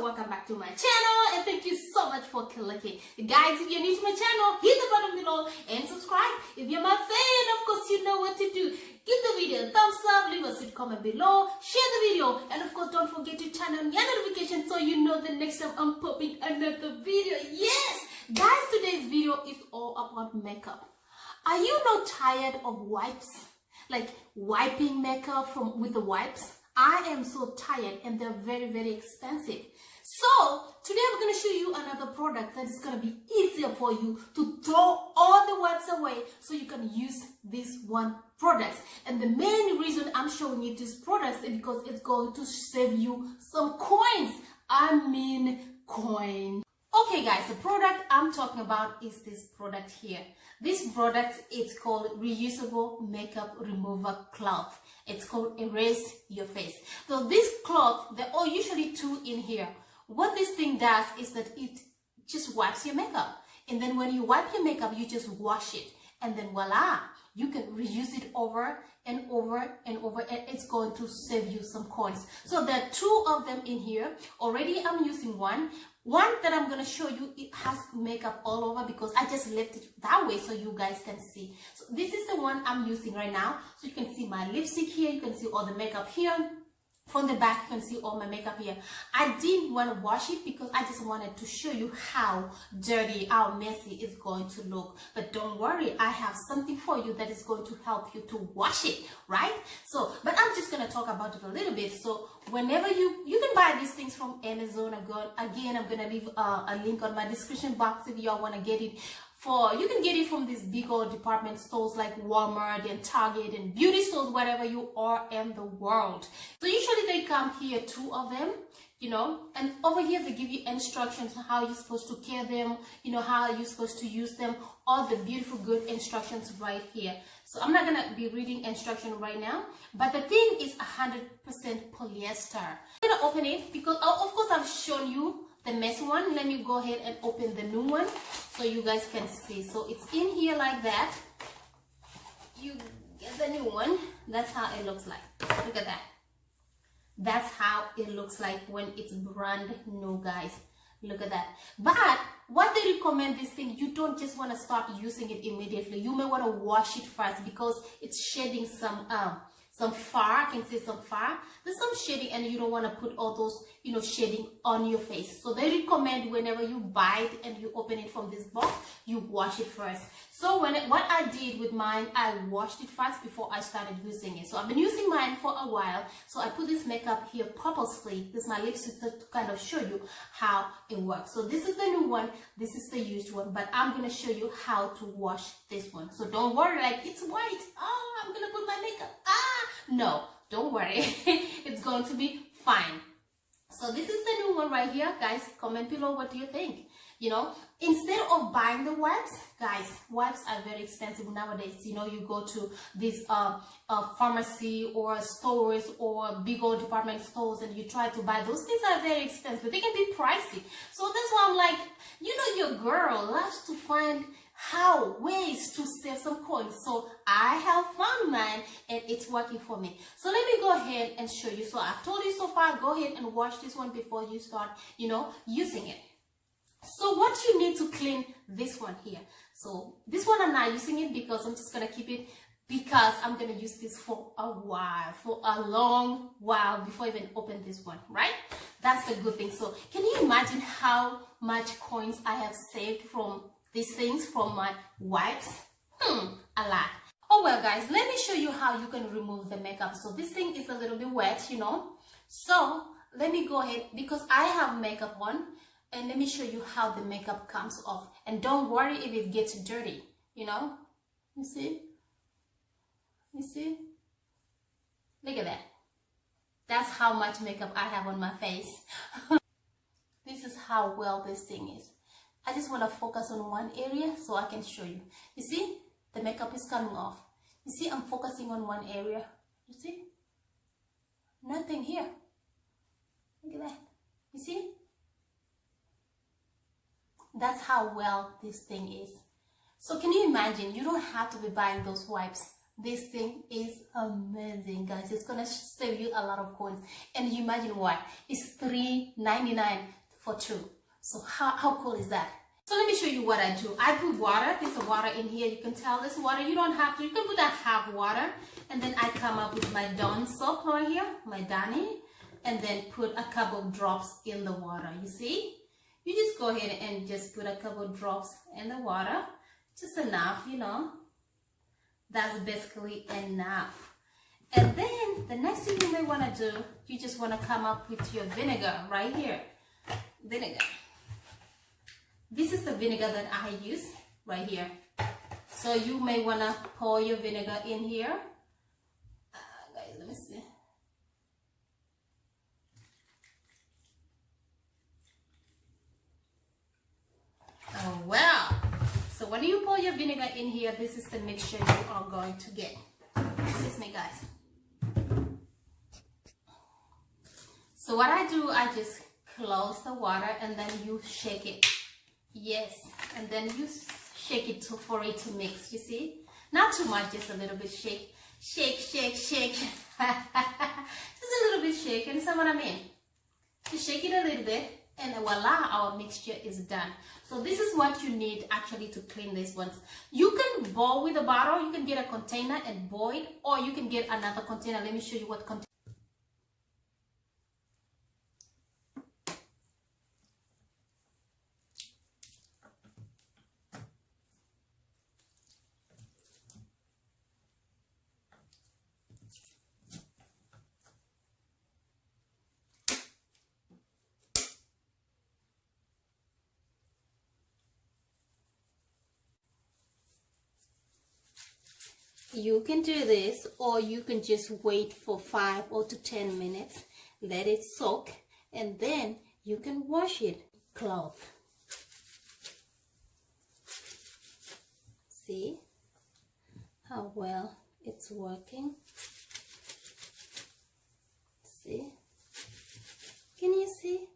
Welcome back to my channel, and thank you so much for clicking. Guys, if you're new to my channel, hit the button below and subscribe. If you're my fan, of course you know what to do. Give the video a thumbs up, leave a sweet comment below, share the video, and of course don't forget to turn on your notifications so you know the next time I'm popping another video. Yes! Guys, today's video is all about makeup. Are you not tired of wipes? Like wiping makeup with the wipes? I am so tired, and they're very expensive. So today I'm going to show you another product that is going to be easier for you to throw all the wipes away so you can use this one product. And the main reason I'm showing you this product is because it's going to save you some coins. I mean coins. Okay guys, the product I'm talking about is this product here. This product is called reusable makeup remover cloth. It's called Erase Your Face. So this cloth, there are usually two in here. What this thing does is that it just wipes your makeup. And then when you wipe your makeup, you just wash it. And then voila, you can reuse it over and over and over, and it's going to save you some coins. So there are two of them in here. Already I'm using one. One that I'm going to show you, it has makeup all over because I just left it that way so you guys can see. So this is the one I'm using right now. So you can see my lipstick here, you can see all the makeup here. From the back, you can see all my makeup here. I didn't want to wash it because I just wanted to show you how dirty, how messy it's going to look. But don't worry, I have something for you that is going to help you to wash it, right? So, but I'm just going to talk about it a little bit. So whenever you can buy these things from Amazon. I'm going to leave a link on my description box if y'all want to get it. You can get it from these big old department stores like Walmart and Target and beauty stores, wherever you are in the world. So usually they come here, two of them, you know, and over here they give you instructions on how you're supposed to care them, you know, how you're supposed to use them, all the beautiful good instructions right here. So I'm not gonna be reading instruction right now, but the thing is 100% polyester. I'm gonna open it because of course I've shown you the messy one. Let me go ahead and open the new one so you guys can see. So it's in here like that. You get the new one. That's how it looks like. Look at that. That's how it looks like when it's brand new, guys. Look at that. But what they recommend this thing, you don't just want to start using it immediately. You may want to wash it first because it's shedding some fur. I can see some fur. There's some shedding, and you don't want to put all those, you know, shedding on your face. So they recommend whenever you buy it and you open it from this box, you wash it first. So what I did with mine, I washed it first before I started using it. So I've been using mine for a while. So I put this makeup here purposely. This is my lipstick to kind of show you how it works. So this is the new one. This is the used one. But I'm going to show you how to wash this one. So don't worry, like it's white. Oh, I'm going to put my makeup. No, don't worry. It's going to be fine. So this is the new one right here. Guys, comment below what do you think. You know, instead of buying the wipes, guys, wipes are very expensive nowadays. You know, you go to these pharmacy or stores or big old department stores and you try to buy those things are very expensive. They can be pricey. So that's why I'm like, you know, your girl loves to find ways to save some coins. So I have found mine and it's working for me. So let me go ahead and show you. So I've told you so far, go ahead and wash this one before you start, you know, using it. So what you need to clean this one here. So this one I'm not using it because I'm just going to keep it because I'm going to use this for a while, for a long while before I even open this one, right? That's the good thing. So can you imagine how much coins I have saved from these things, from my wipes? A lot. Oh well guys, let me show you how you can remove the makeup. So this thing is a little bit wet, you know. So let me go ahead because I have makeup on. And let me show you how the makeup comes off. And don't worry if it gets dirty, you know. You see? You see? Look at that. That's how much makeup I have on my face. This is how well this thing is. I just want to focus on one area so I can show you. You see? The makeup is coming off. You see? I'm focusing on one area. You see? Nothing here. Look at that. You see? That's how well this thing is. So can you imagine? You don't have to be buying those wipes. This thing is amazing, guys. It's gonna save you a lot of coins. And you imagine what? It's $3.99 for two. So how cool is that? So let me show you what I do. I put water. There's a water in here. You can tell this water. You don't have to. You can put a half water. And then I come up with my Dawn soap right here, my Dani. And then put a couple of drops in the water. You see? You just go ahead and just put a couple of drops in the water. Just enough, you know. That's basically enough. And then the next thing you may want to do, you just want to come up with your vinegar right here. Vinegar. This is the vinegar that I use right here. So you may want to pour your vinegar in here. Guys, let me see. Oh, wow. So when you pour your vinegar in here, this is the mixture you are going to get. Excuse me, guys. So what I do, I just close the water and then you shake it. Yes, and then you shake it for it to mix, you see? Not too much, just a little bit shake. Shake, shake, shake. Just a little bit shake, and that's what I mean. Just shake it a little bit, and voila, our mixture is done. So this is what you need actually to clean these ones. You can boil with a bottle, you can get a container and boil, or you can get another container. Let me show you what container. You can do this, or you can just wait for 5 or to 10 minutes, let it soak, and then you can wash it. Cloth. See how well it's working? See? Can you see?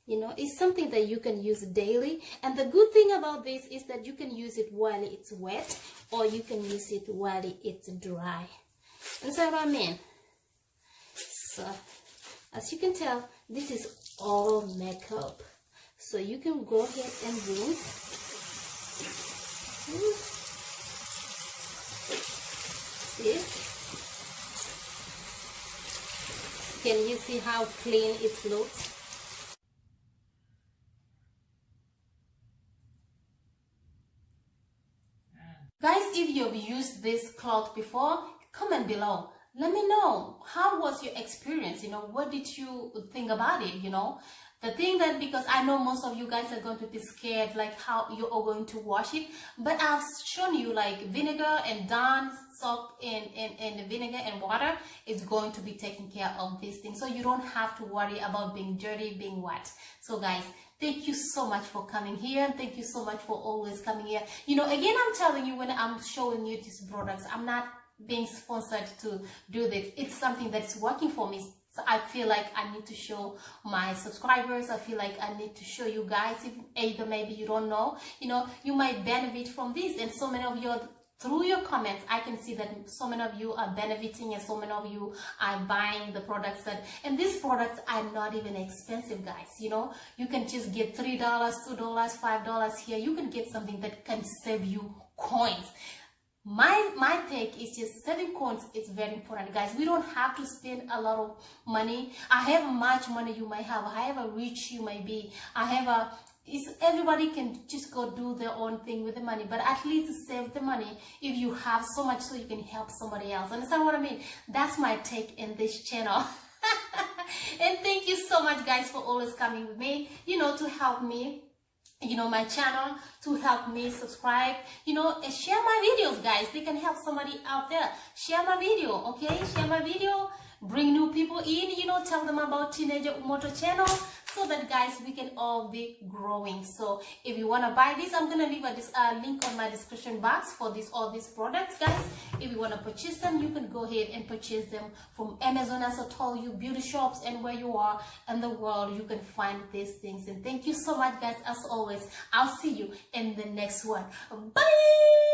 You know, it's something that you can use daily. And the good thing about this is that you can use it while it's wet, or you can use it while it's dry. And so what I mean. So, as you can tell, this is all makeup. So you can go ahead and rinse. See? Can you see how clean it looks? Guys, if you've used this cloth before, comment below. Let me know, how was your experience? You know, what did you think about it? You know, the thing that, because I know most of you guys are going to be scared, like how you are going to wash it. But I've shown you like vinegar and Dawn soap and vinegar and water is going to be taking care of these things. So you don't have to worry about being dirty, being wet. So guys, thank you so much for coming here. Thank you so much for always coming here. You know, again, I'm telling you, when I'm showing you these products, I'm not being sponsored to do this. It's something that's working for me. So I feel like I need to show my subscribers. I feel like I need to show you guys, if either maybe you don't know, you know, you might benefit from this. And so many of you, through your comments, I can see that so many of you are benefiting, and so many of you are buying the products and these products are not even expensive, guys. You know, you can just get $3, $2, $5 here. You can get something that can save you coins. My take is just saving coins is very important, guys. We don't have to spend a lot of money. I have much money you might have. However rich you may be. Everybody can just go do their own thing with the money, but at least save the money if you have so much so you can help somebody else. Understand what I mean? That's my take in this channel. And thank you so much, guys, for always coming with me, you know, to help me, you know, my channel, to help me subscribe, you know, and share my videos, guys. They can help somebody out there. Share my video, okay? Share my video. Bring new people in, you know, tell them about Teenager Umoto channel. so that guys we can all be growing. So if you want to buy this, I'm gonna leave a link on my description box for all these products, guys. If you want to purchase them, you can go ahead and purchase them from Amazon. As I told you, beauty shops, and where you are in the world, you can find these things. And thank you so much, guys. As always, I'll see you in the next one. Bye.